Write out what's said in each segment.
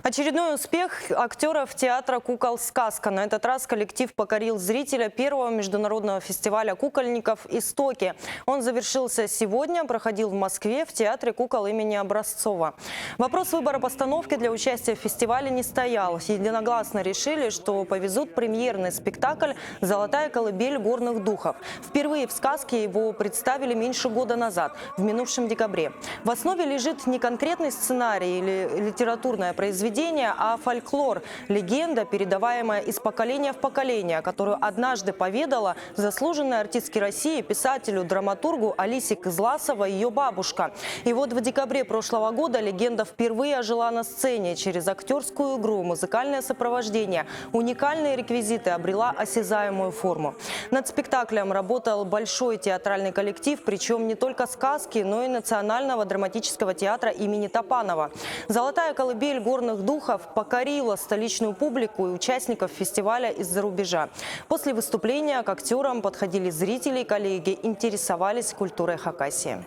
Очередной успех актеров театра «Кукол. Сказка». На этот раз коллектив покорил зрителя первого международного фестиваля кукольников «Истоки». Он завершился сегодня, проходил в Москве в театре кукол имени Образцова. Вопрос выбора постановки для участия в фестивале не стоял. Единогласно решили, что повезут премьерный спектакль «Золотая колыбель горных духов». Впервые в сказке его представили меньше года назад, в минувшем декабре. В основе лежит не конкретный сценарий или литературное произведение, а фольклор, легенда, передаваемая из поколения в поколение, которую однажды поведала заслуженной артистке России, писателю, драматургу Алисе Кызласова ее бабушка. И вот в декабре прошлого года легенда впервые ожила на сцене. Через актерскую игру, музыкальное сопровождение, уникальные реквизиты обрела осязаемую форму. Над спектаклем работал большой театральный коллектив, причем не только сказки, но и Национального драматического театра имени Топанова. «Золотая колыбель горных духов» покорила столичную публику и участников фестиваля из-за рубежа. После выступления к актерам подходили зрители и коллеги, интересовались культурой Хакасии.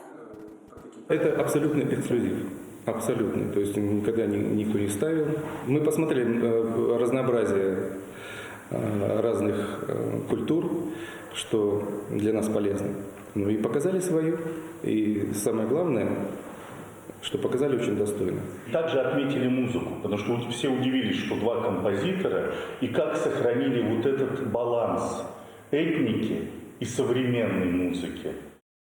Это абсолютный эксклюзив. Абсолютный. То есть никогда никто не ставил. Мы посмотрели разнообразие разных культур, что для нас полезно. Ну и показали свою. И самое главное, что показали очень достойно. Также отметили музыку, потому что все удивились, что два композитора, и как сохранили вот этот баланс этники и современной музыки.